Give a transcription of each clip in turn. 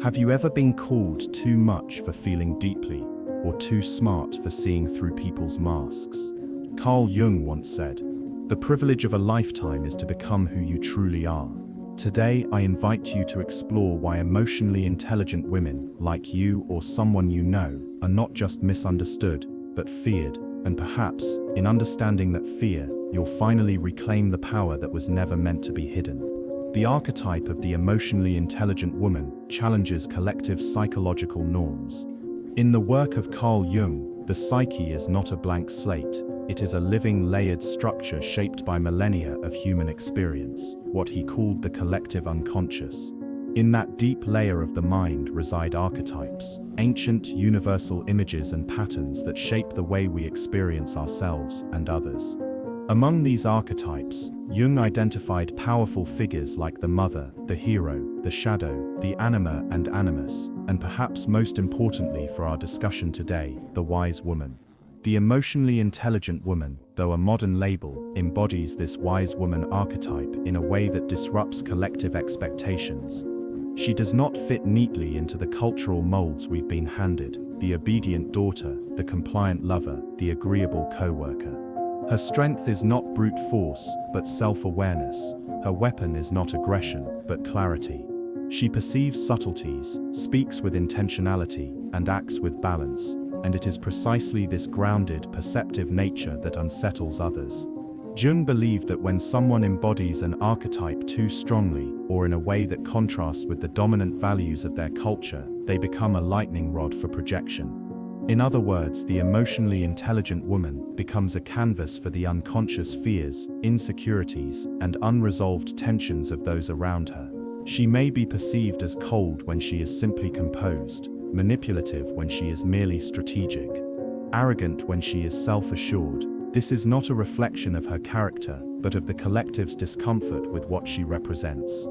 Have you ever been called too much for feeling deeply, or too smart for seeing through people's masks? Carl Jung once said, "The privilege of a lifetime is to become who you truly are." Today, I invite you to explore why emotionally intelligent women, like you or someone you know, are not just misunderstood, but feared, and perhaps, in understanding that fear, you'll finally reclaim the power that was never meant to be hidden. The archetype of the emotionally intelligent woman challenges collective psychological norms. In the work of Carl Jung, the psyche is not a blank slate. It is a living, layered structure shaped by millennia of human experience, what he called the collective unconscious. In that deep layer of the mind reside archetypes, ancient, universal images and patterns that shape the way we experience ourselves and others. Among these archetypes, Jung identified powerful figures like the mother, the hero, the shadow, the anima and animus, and perhaps most importantly for our discussion today, the wise woman. The emotionally intelligent woman, though a modern label, embodies this wise woman archetype in a way that disrupts collective expectations. She does not fit neatly into the cultural molds we've been handed: the obedient daughter, the compliant lover, the agreeable co-worker. Her strength is not brute force, but self-awareness. Her weapon is not aggression, but clarity. She perceives subtleties, speaks with intentionality, and acts with balance. And it is precisely this grounded, perceptive nature that unsettles others. Jung believed that when someone embodies an archetype too strongly, or in a way that contrasts with the dominant values of their culture, they become a lightning rod for projection. In other words, the emotionally intelligent woman becomes a canvas for the unconscious fears, insecurities, and unresolved tensions of those around her. She may be perceived as cold when she is simply composed, manipulative when she is merely strategic, arrogant when she is self-assured. This is not a reflection of her character, but of the collective's discomfort with what she represents.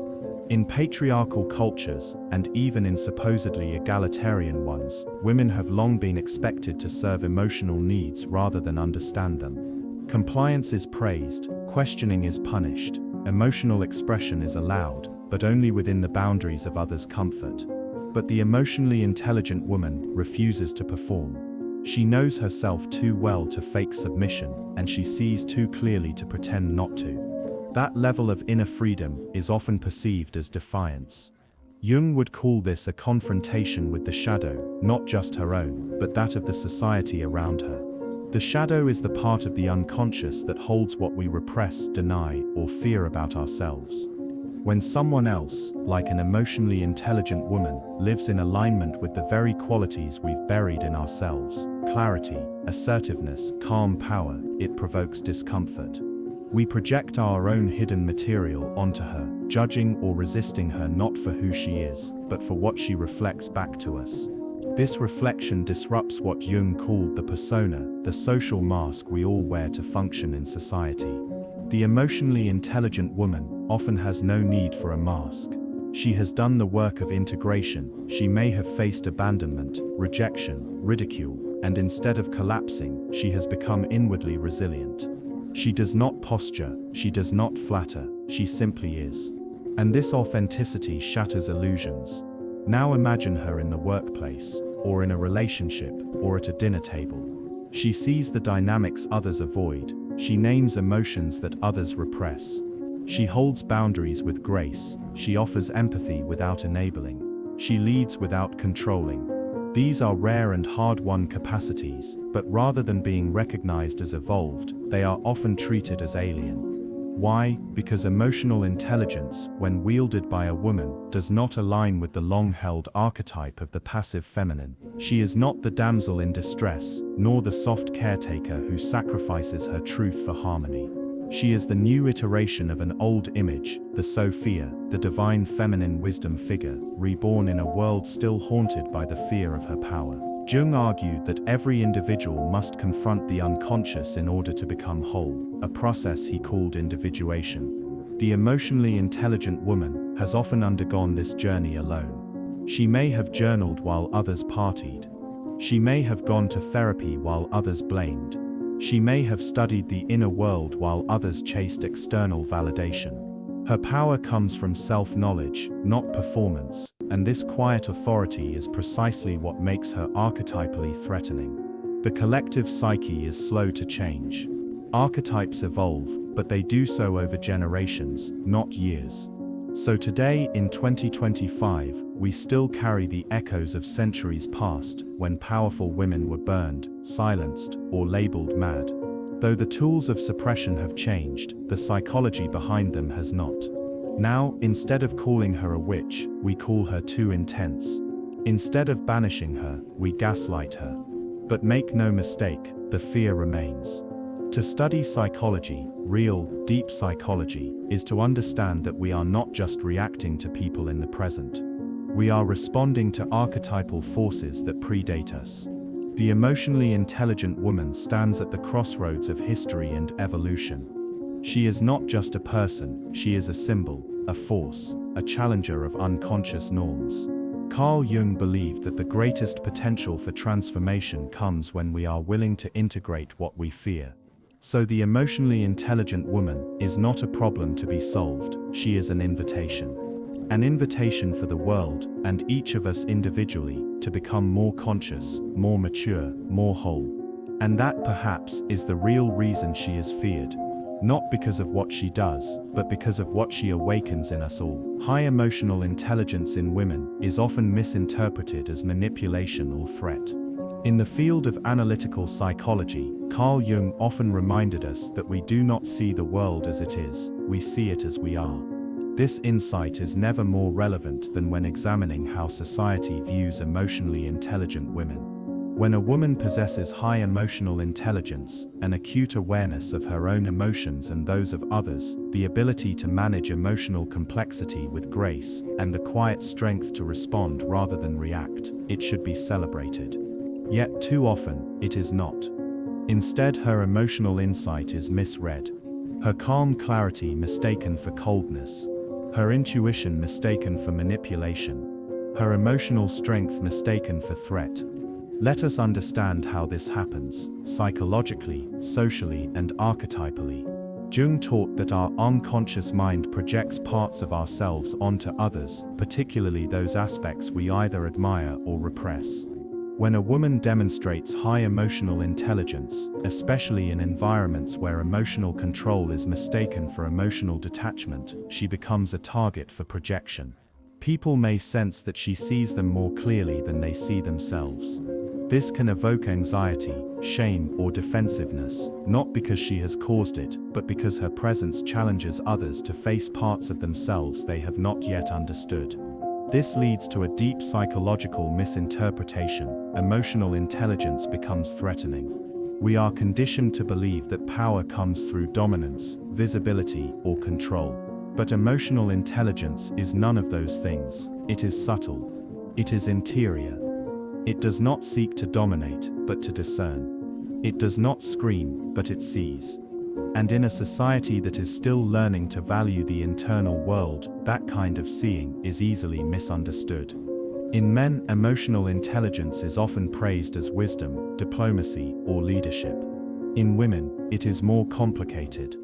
In patriarchal cultures, and even in supposedly egalitarian ones, women have long been expected to serve emotional needs rather than understand them. Compliance is praised, questioning is punished, emotional expression is allowed, but only within the boundaries of others' comfort. But the emotionally intelligent woman refuses to perform. She knows herself too well to fake submission, and she sees too clearly to pretend not to. That level of inner freedom is often perceived as defiance. Jung would call this a confrontation with the shadow, not just her own, but that of the society around her. The shadow is the part of the unconscious that holds what we repress, deny, or fear about ourselves. When someone else, like an emotionally intelligent woman, lives in alignment with the very qualities we've buried in ourselves, clarity, assertiveness, calm power, it provokes discomfort. We project our own hidden material onto her, judging or resisting her not for who she is, but for what she reflects back to us. This reflection disrupts what Jung called the persona, the social mask we all wear to function in society. The emotionally intelligent woman often has no need for a mask. She has done the work of integration. She may have faced abandonment, rejection, ridicule, and instead of collapsing, she has become inwardly resilient. She does not posture, she does not flatter, she simply is. And this authenticity shatters illusions. Now imagine her in the workplace, or in a relationship, or at a dinner table. She sees the dynamics others avoid. She names emotions that others repress. She holds boundaries with grace. She offers empathy without enabling. She leads without controlling. These are rare and hard-won capacities, but rather than being recognized as evolved, they are often treated as alien. Why? Because emotional intelligence, when wielded by a woman, does not align with the long-held archetype of the passive feminine. She is not the damsel in distress, nor the soft caretaker who sacrifices her truth for harmony. She is the new iteration of an old image, the Sophia, the divine feminine wisdom figure, reborn in a world still haunted by the fear of her power. Jung argued that every individual must confront the unconscious in order to become whole, a process he called individuation. The emotionally intelligent woman has often undergone this journey alone. She may have journaled while others partied. She may have gone to therapy while others blamed. She may have studied the inner world while others chased external validation. Her power comes from self-knowledge, not performance. and this quiet authority is precisely what makes her archetypally threatening. The collective psyche is slow to change. Archetypes evolve, but they do so over generations, not years. So today, in 2025, we still carry the echoes of centuries past, when powerful women were burned, silenced, or labeled mad. Though the tools of suppression have changed, the psychology behind them has not. Now, instead of calling her a witch, we call her too intense. Instead of banishing her, we gaslight her. But make no mistake, the fear remains. To study psychology, real, deep psychology, is to understand that we are not just reacting to people in the present. We are responding to archetypal forces that predate us. The emotionally intelligent woman stands at the crossroads of history and evolution. She is not just a person, she is a symbol, a force, a challenger of unconscious norms. Carl Jung believed that the greatest potential for transformation comes when we are willing to integrate what we fear. So the emotionally intelligent woman is not a problem to be solved, she is an invitation. An invitation for the world, and each of us individually, to become more conscious, more mature, more whole. And that perhaps is the real reason she is feared. Not because of what she does, but because of what she awakens in us all. High emotional intelligence in women is often misinterpreted as manipulation or threat. In the field of analytical psychology, Carl Jung often reminded us that we do not see the world as it is, we see it as we are. This insight is never more relevant than when examining how society views emotionally intelligent women. When a woman possesses high emotional intelligence, an acute awareness of her own emotions and those of others, the ability to manage emotional complexity with grace, and the quiet strength to respond rather than react, it should be celebrated. Yet too often, it is not. Instead, her emotional insight is misread. Her calm clarity mistaken for coldness. Her intuition mistaken for manipulation. Her emotional strength mistaken for threat. Let us understand how this happens, psychologically, socially, and archetypally. Jung taught that our unconscious mind projects parts of ourselves onto others, particularly those aspects we either admire or repress. When a woman demonstrates high emotional intelligence, especially in environments where emotional control is mistaken for emotional detachment, she becomes a target for projection. People may sense that she sees them more clearly than they see themselves. This can evoke anxiety, shame, or defensiveness, not because she has caused it, but because her presence challenges others to face parts of themselves they have not yet understood. This leads to a deep psychological misinterpretation. Emotional intelligence becomes threatening. We are conditioned to believe that power comes through dominance, visibility, or control. But emotional intelligence is none of those things. It is subtle. It is interior. It does not seek to dominate, but to discern. It does not scream, but it sees. And in a society that is still learning to value the internal world, that kind of seeing is easily misunderstood. In men, emotional intelligence is often praised as wisdom, diplomacy, or leadership. In women, it is more complicated.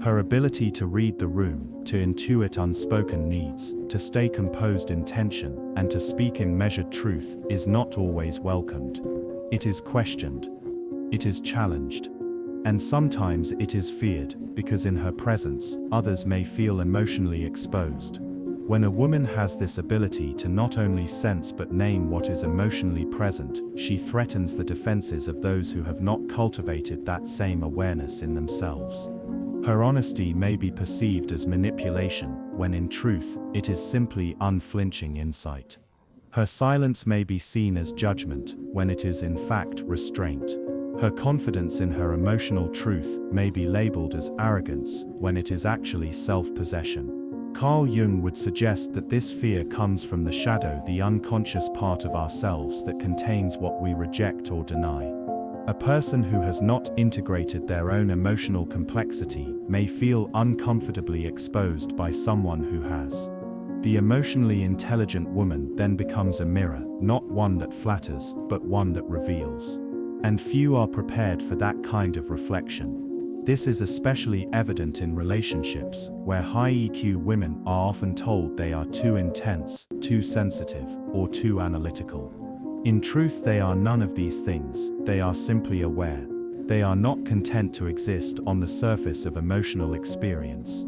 Her ability to read the room, to intuit unspoken needs, to stay composed in tension, and to speak in measured truth is not always welcomed. It is questioned. It is challenged. And sometimes it is feared, because in her presence, others may feel emotionally exposed. When a woman has this ability to not only sense but name what is emotionally present, she threatens the defenses of those who have not cultivated that same awareness in themselves. Her honesty may be perceived as manipulation, when in truth, it is simply unflinching insight. Her silence may be seen as judgment, when it is in fact restraint. Her confidence in her emotional truth may be labeled as arrogance, when it is actually self-possession. Carl Jung would suggest that this fear comes from the shadow, the unconscious part of ourselves that contains what we reject or deny. A person who has not integrated their own emotional complexity may feel uncomfortably exposed by someone who has. The emotionally intelligent woman then becomes a mirror, not one that flatters, but one that reveals. And few are prepared for that kind of reflection. This is especially evident in relationships, where high EQ women are often told they are too intense, too sensitive, or too analytical. In truth, they are none of these things. They are simply aware. They are not content to exist on the surface of emotional experience.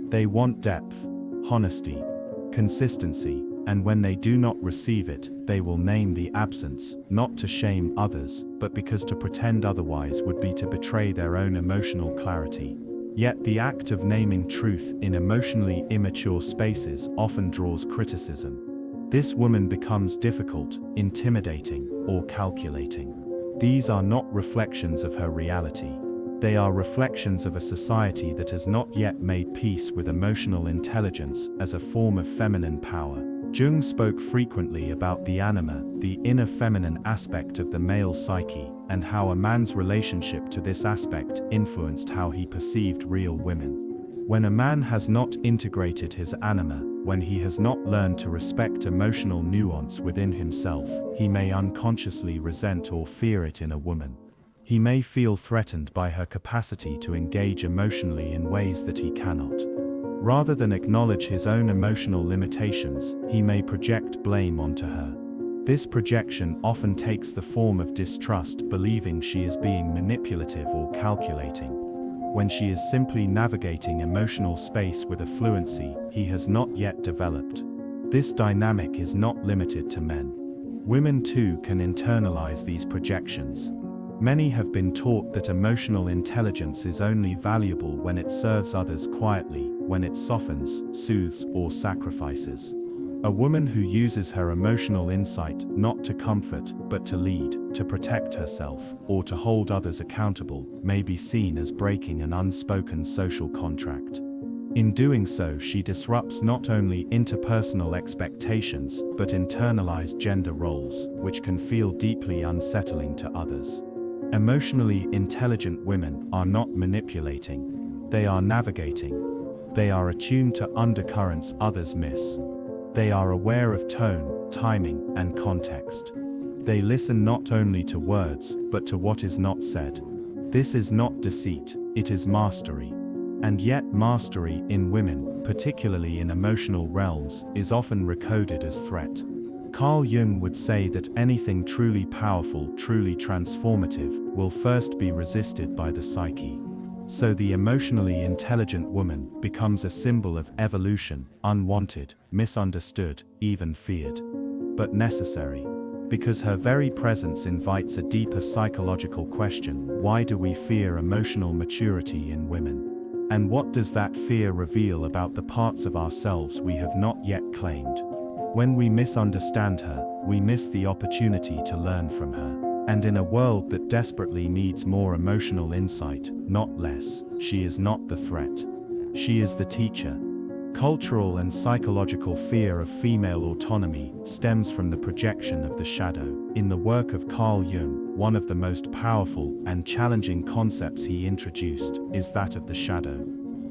They want depth, honesty, consistency, and when they do not receive it, they will name the absence, not to shame others, but because to pretend otherwise would be to betray their own emotional clarity. Yet the act of naming truth in emotionally immature spaces often draws criticism. This woman becomes difficult, intimidating, or calculating. These are not reflections of her reality. They are reflections of a society that has not yet made peace with emotional intelligence as a form of feminine power. Jung spoke frequently about the anima, the inner feminine aspect of the male psyche, and how a man's relationship to this aspect influenced how he perceived real women. When a man has not integrated his anima, when he has not learned to respect emotional nuance within himself, he may unconsciously resent or fear it in a woman. He may feel threatened by her capacity to engage emotionally in ways that he cannot. Rather than acknowledge his own emotional limitations, he may project blame onto her. This projection often takes the form of distrust, believing she is being manipulative or calculating, when she is simply navigating emotional space with a fluency he has not yet developed. This dynamic is not limited to men. Women too can internalize these projections. Many have been taught that emotional intelligence is only valuable when it serves others quietly, when it softens, soothes, or sacrifices. A woman who uses her emotional insight not to comfort, but to lead, to protect herself, or to hold others accountable, may be seen as breaking an unspoken social contract. In doing so, she disrupts not only interpersonal expectations, but internalized gender roles, which can feel deeply unsettling to others. Emotionally intelligent women are not manipulating. They are navigating. They are attuned to undercurrents others miss. They are aware of tone, timing, and context. They listen not only to words, but to what is not said. This is not deceit, it is mastery. And yet mastery in women, particularly in emotional realms, is often recoded as threat. Carl Jung would say that anything truly powerful, truly transformative, will first be resisted by the psyche. So the emotionally intelligent woman becomes a symbol of evolution, unwanted, misunderstood, even feared. But necessary. Because her very presence invites a deeper psychological question: why do we fear emotional maturity in women? And what does that fear reveal about the parts of ourselves we have not yet claimed? When we misunderstand her, we miss the opportunity to learn from her. And in a world that desperately needs more emotional insight, not less, she is not the threat. She is the teacher. Cultural and psychological fear of female autonomy stems from the projection of the shadow. In the work of Carl Jung, one of the most powerful and challenging concepts he introduced is that of the shadow.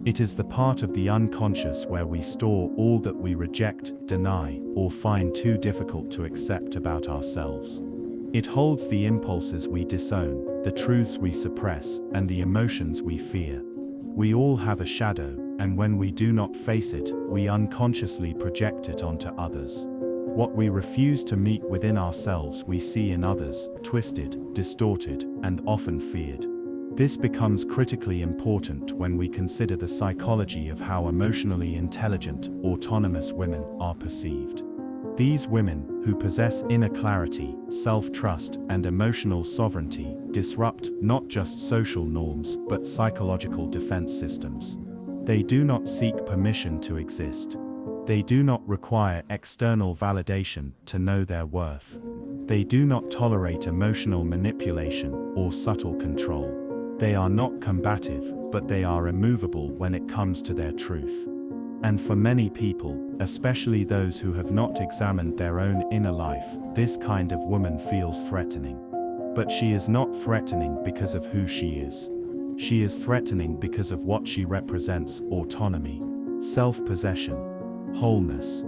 It is the part of the unconscious where we store all that we reject, deny, or find too difficult to accept about ourselves. It holds the impulses we disown, the truths we suppress, and the emotions we fear. We all have a shadow, and when we do not face it, we unconsciously project it onto others. What we refuse to meet within ourselves we see in others, twisted, distorted, and often feared. This becomes critically important when we consider the psychology of how emotionally intelligent, autonomous women are perceived. These women, who possess inner clarity, self-trust, and emotional sovereignty, disrupt not just social norms but psychological defense systems. They do not seek permission to exist. They do not require external validation to know their worth. They do not tolerate emotional manipulation or subtle control. They are not combative, but they are immovable when it comes to their truth. And for many people, especially those who have not examined their own inner life, this kind of woman feels threatening. But she is not threatening because of who she is. She is threatening because of what she represents: autonomy, self-possession, wholeness.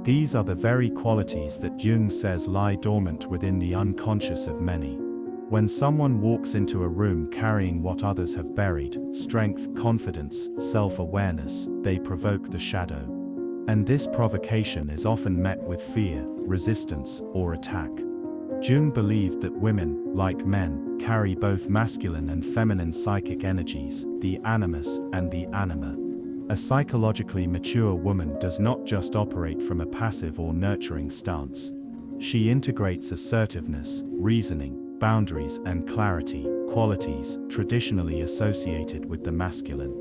These are the very qualities that Jung says lie dormant within the unconscious of many. When someone walks into a room carrying what others have buried, strength, confidence, self-awareness, they provoke the shadow. And this provocation is often met with fear, resistance, or attack. Jung believed that women, like men, carry both masculine and feminine psychic energies, the animus and the anima. A psychologically mature woman does not just operate from a passive or nurturing stance. She integrates assertiveness, reasoning, boundaries, and clarity, qualities traditionally associated with the masculine.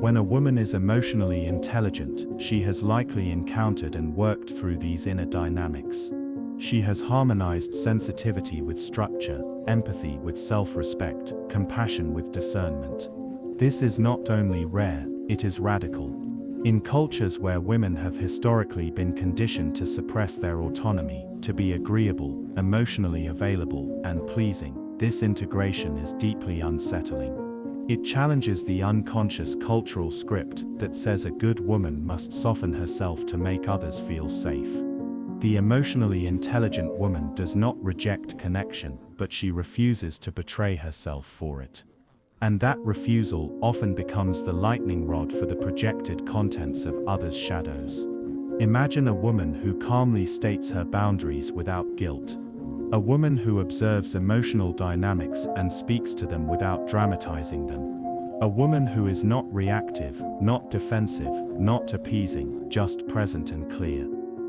When a woman is emotionally intelligent, she has likely encountered and worked through these inner dynamics. She has harmonized sensitivity with structure, empathy with self-respect, compassion with discernment. This is not only rare, it is radical. In cultures where women have historically been conditioned to suppress their autonomy, to be agreeable, emotionally available, and pleasing, this integration is deeply unsettling. It challenges the unconscious cultural script that says a good woman must soften herself to make others feel safe. The emotionally intelligent woman does not reject connection, but she refuses to betray herself for it. And that refusal often becomes the lightning rod for the projected contents of others' shadows. Imagine a woman who calmly states her boundaries without guilt. A woman who observes emotional dynamics and speaks to them without dramatizing them. A woman who is not reactive, not defensive, not appeasing, just present and clear.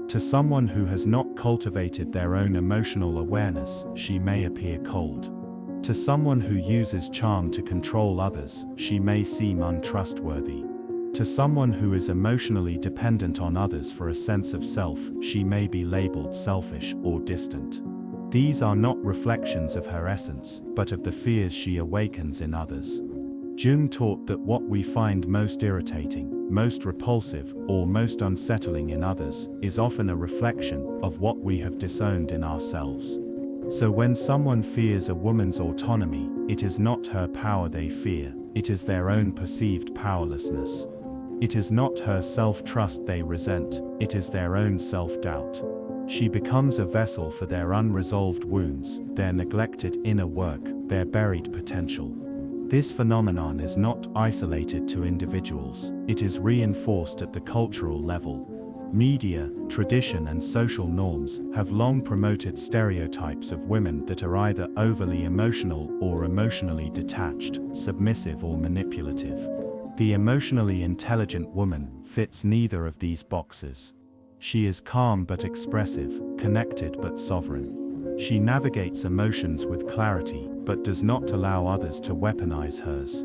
To someone who has not cultivated their own emotional awareness, she may appear cold. To someone who uses charm to control others, she may seem untrustworthy. To someone who is emotionally dependent on others for a sense of self, she may be labeled selfish or distant. These are not reflections of her essence, but of the fears she awakens in others. Jung taught that what we find most irritating, most repulsive, or most unsettling in others, is often a reflection of what we have disowned in ourselves. So when someone fears a woman's autonomy, it is not her power they fear, it is their own perceived powerlessness. It is not her self-trust they resent, it is their own self-doubt. She becomes a vessel for their unresolved wounds, their neglected inner work, their buried potential. This phenomenon is not isolated to individuals, it is reinforced at the cultural level. Media, tradition, and social norms have long promoted stereotypes of women that are either overly emotional or emotionally detached, submissive or manipulative. The emotionally intelligent woman fits neither of these boxes. She is calm but expressive, connected but sovereign. She navigates emotions with clarity, but does not allow others to weaponize hers.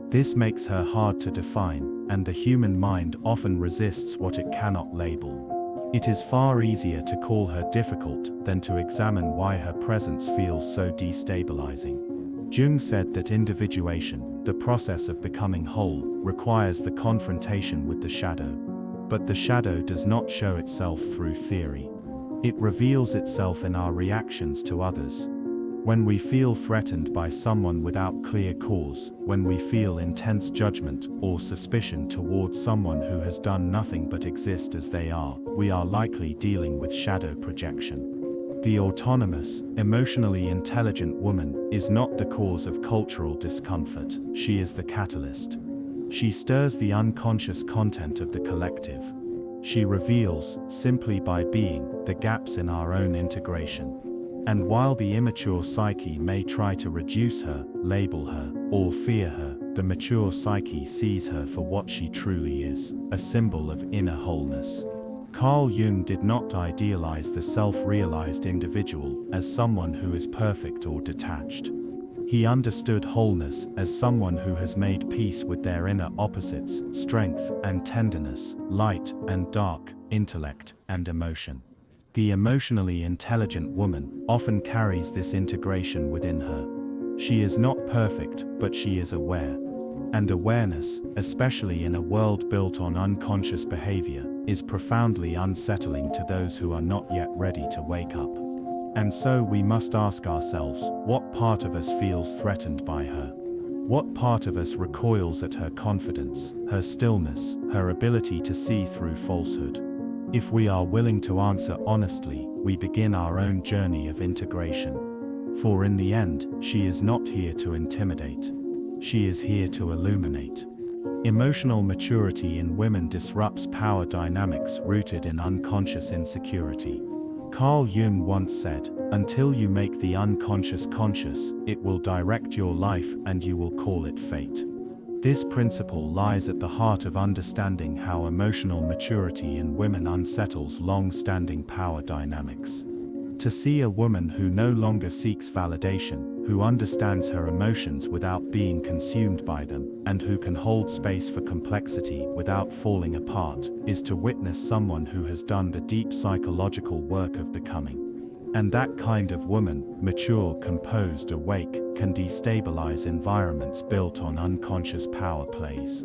This makes her hard to define, and the human mind often resists what it cannot label. It is far easier to call her difficult than to examine why her presence feels so destabilizing. Jung said that individuation, the process of becoming whole, requires the confrontation with the shadow. But the shadow does not show itself through theory. It reveals itself in our reactions to others. When we feel threatened by someone without clear cause, when we feel intense judgment or suspicion towards someone who has done nothing but exist as they are, we are likely dealing with shadow projection. The autonomous, emotionally intelligent woman is not the cause of cultural discomfort, she is the catalyst. She stirs the unconscious content of the collective. She reveals, simply by being, the gaps in our own integration. And while the immature psyche may try to reduce her, label her, or fear her, the mature psyche sees her for what she truly is, a symbol of inner wholeness. Carl Jung did not idealize the self-realized individual as someone who is perfect or detached. He understood wholeness as someone who has made peace with their inner opposites, strength and tenderness, light and dark, intellect and emotion. The emotionally intelligent woman often carries this integration within her. She is not perfect, but she is aware. And awareness, especially in a world built on unconscious behavior, is profoundly unsettling to those who are not yet ready to wake up. And so we must ask ourselves, what part of us feels threatened by her? What part of us recoils at her confidence, her stillness, her ability to see through falsehood? If we are willing to answer honestly, we begin our own journey of integration. For in the end, she is not here to intimidate. She is here to illuminate. Emotional maturity in women disrupts power dynamics rooted in unconscious insecurity. Carl Jung once said, "Until you make the unconscious conscious, it will direct your life and you will call it fate." This principle lies at the heart of understanding how emotional maturity in women unsettles long-standing power dynamics. To see a woman who no longer seeks validation, who understands her emotions without being consumed by them, and who can hold space for complexity without falling apart, is to witness someone who has done the deep psychological work of becoming. And that kind of woman, mature, composed, awake, can destabilize environments built on unconscious power plays.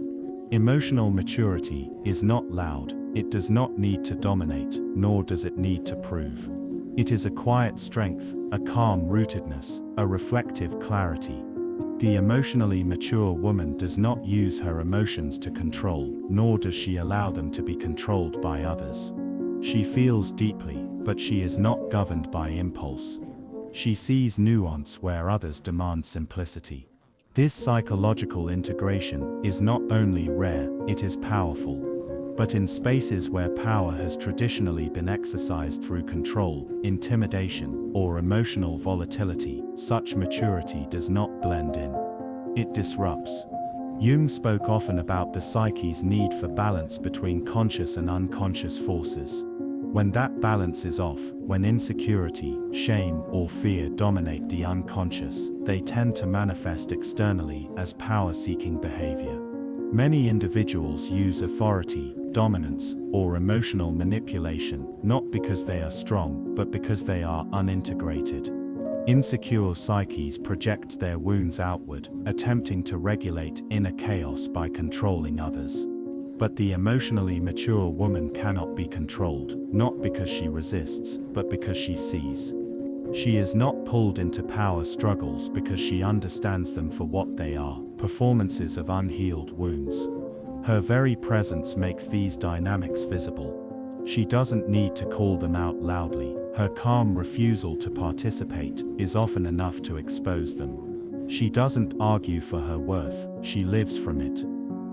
Emotional maturity is not loud, it does not need to dominate, nor does it need to prove. It is a quiet strength, a calm rootedness, a reflective clarity. The emotionally mature woman does not use her emotions to control, nor does she allow them to be controlled by others. She feels deeply, but she is not governed by impulse. She sees nuance where others demand simplicity. This psychological integration is not only rare, it is powerful. But in spaces where power has traditionally been exercised through control, intimidation, or emotional volatility, such maturity does not blend in. It disrupts. Jung spoke often about the psyche's need for balance between conscious and unconscious forces. When that balance is off, when insecurity, shame, or fear dominate the unconscious, they tend to manifest externally as power-seeking behavior. Many individuals use authority, dominance, or emotional manipulation, not because they are strong, but because they are unintegrated. Insecure psyches project their wounds outward, attempting to regulate inner chaos by controlling others. But the emotionally mature woman cannot be controlled, not because she resists, but because she sees. She is not pulled into power struggles because she understands them for what they are, performances of unhealed wounds. Her very presence makes these dynamics visible. She doesn't need to call them out loudly. Her calm refusal to participate is often enough to expose them. She doesn't argue for her worth, she lives from it.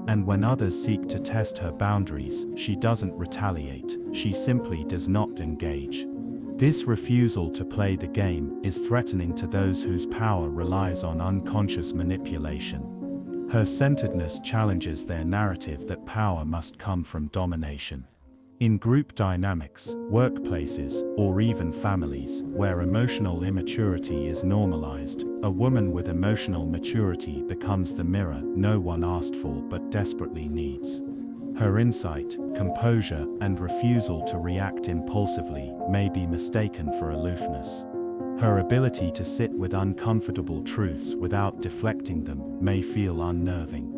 And when others seek to test her boundaries, she doesn't retaliate, she simply does not engage. This refusal to play the game is threatening to those whose power relies on unconscious manipulation. Her centeredness challenges their narrative that power must come from domination. In group dynamics, workplaces, or even families, where emotional immaturity is normalized, a woman with emotional maturity becomes the mirror no one asked for but desperately needs. Her insight, composure, and refusal to react impulsively may be mistaken for aloofness. Her ability to sit with uncomfortable truths without deflecting them may feel unnerving.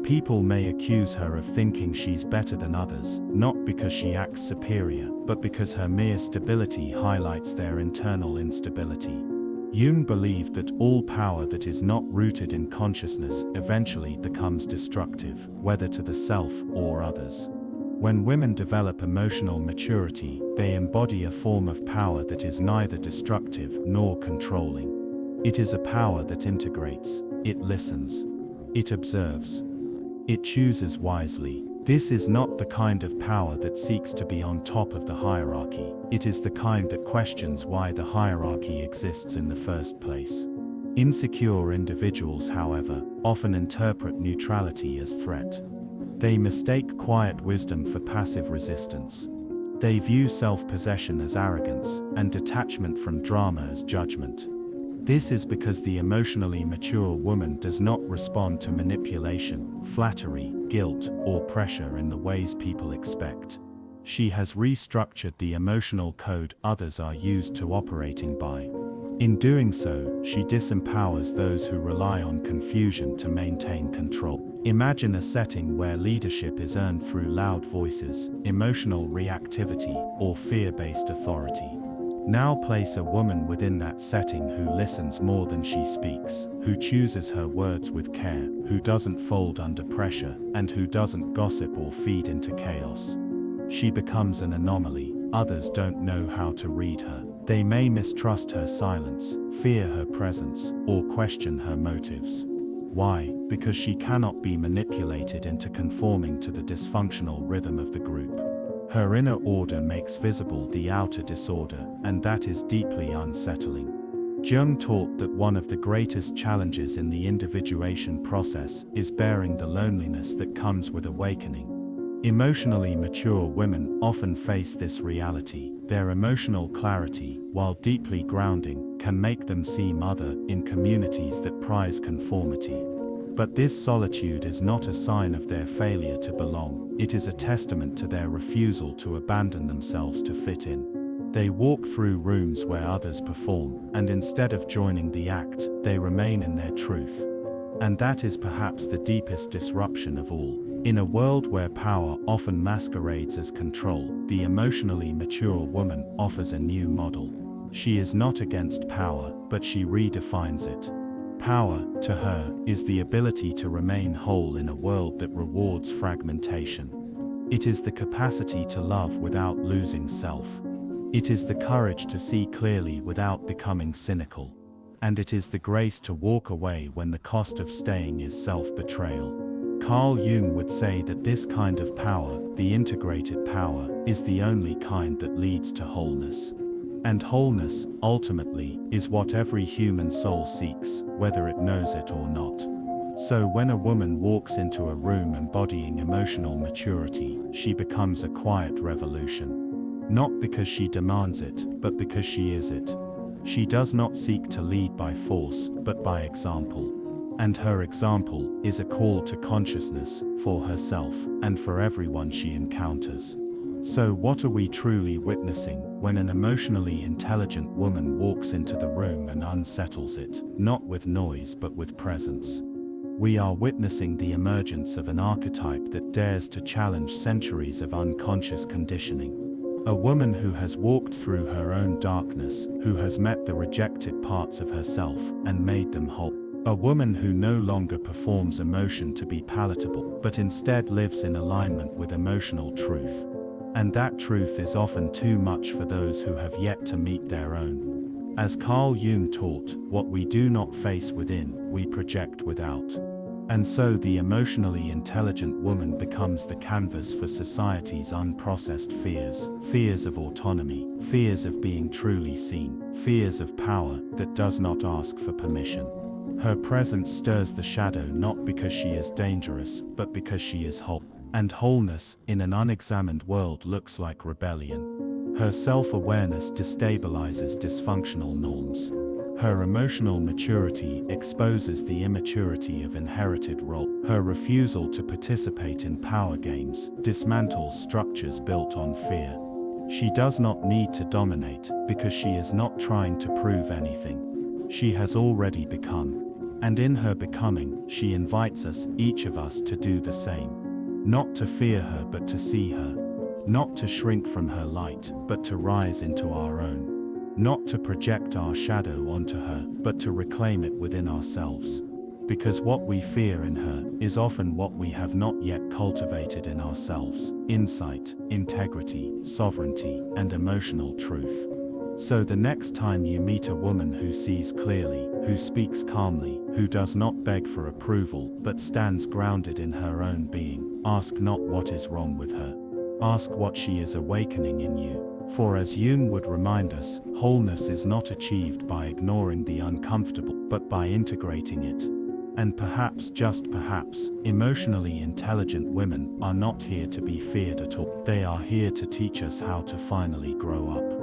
People may accuse her of thinking she's better than others, not because she acts superior, but because her mere stability highlights their internal instability. Jung believed that all power that is not rooted in consciousness eventually becomes destructive, whether to the self or others. When women develop emotional maturity, they embody a form of power that is neither destructive nor controlling. It is a power that integrates, it listens, it observes. It chooses wisely. This is not the kind of power that seeks to be on top of the hierarchy. It is the kind that questions why the hierarchy exists in the first place. Insecure individuals, however, often interpret neutrality as threat. They mistake quiet wisdom for passive resistance. They view self-possession as arrogance, and detachment from drama as judgment. This is because the emotionally mature woman does not respond to manipulation, flattery, guilt, or pressure in the ways people expect. She has restructured the emotional code others are used to operating by. In doing so, she disempowers those who rely on confusion to maintain control. Imagine a setting where leadership is earned through loud voices, emotional reactivity, or fear-based authority. Now place a woman within that setting who listens more than she speaks, who chooses her words with care, who doesn't fold under pressure, and who doesn't gossip or feed into chaos. She becomes an anomaly. Others don't know how to read her. They may mistrust her silence, fear her presence, or question her motives. Why? Because she cannot be manipulated into conforming to the dysfunctional rhythm of the group. Her inner order makes visible the outer disorder, and that is deeply unsettling. Jung taught that one of the greatest challenges in the individuation process is bearing the loneliness that comes with awakening. Emotionally mature women often face this reality. Their emotional clarity, while deeply grounding, can make them seem other in communities that prize conformity. But this solitude is not a sign of their failure to belong, it is a testament to their refusal to abandon themselves to fit in. They walk through rooms where others perform, and instead of joining the act, they remain in their truth. And that is perhaps the deepest disruption of all. In a world where power often masquerades as control, the emotionally mature woman offers a new model. She is not against power, but she redefines it. Power, to her, is the ability to remain whole in a world that rewards fragmentation. It is the capacity to love without losing self. It is the courage to see clearly without becoming cynical. And it is the grace to walk away when the cost of staying is self-betrayal. Carl Jung would say that this kind of power, the integrated power, is the only kind that leads to wholeness. And wholeness, ultimately, is what every human soul seeks, whether it knows it or not. So when a woman walks into a room embodying emotional maturity, she becomes a quiet revolution. Not because she demands it, but because she is it. She does not seek to lead by force, but by example. And her example is a call to consciousness, for herself, and for everyone she encounters. So what are we truly witnessing when an emotionally intelligent woman walks into the room and unsettles it, not with noise but with presence? We are witnessing the emergence of an archetype that dares to challenge centuries of unconscious conditioning. A woman who has walked through her own darkness, who has met the rejected parts of herself and made them whole. A woman who no longer performs emotion to be palatable, but instead lives in alignment with emotional truth. And that truth is often too much for those who have yet to meet their own. As Carl Jung taught, what we do not face within, we project without. And so the emotionally intelligent woman becomes the canvas for society's unprocessed fears. Fears of autonomy, fears of being truly seen, fears of power that does not ask for permission. Her presence stirs the shadow not because she is dangerous, but because she is whole. And wholeness, in an unexamined world, looks like rebellion. Her self-awareness destabilizes dysfunctional norms. Her emotional maturity exposes the immaturity of inherited role. Her refusal to participate in power games dismantles structures built on fear. She does not need to dominate, because she is not trying to prove anything. She has already become. And in her becoming, she invites us, each of us, to do the same. Not to fear her but to see her. Not to shrink from her light, but to rise into our own. Not to project our shadow onto her, but to reclaim it within ourselves. Because what we fear in her is often what we have not yet cultivated in ourselves: insight, integrity, sovereignty, and emotional truth. So the next time you meet a woman who sees clearly, who speaks calmly, who does not beg for approval but stands grounded in her own being, ask not what is wrong with her. Ask what she is awakening in you. For as Jung would remind us, wholeness is not achieved by ignoring the uncomfortable, but by integrating it. And perhaps, just perhaps, emotionally intelligent women are not here to be feared at all. They are here to teach us how to finally grow up.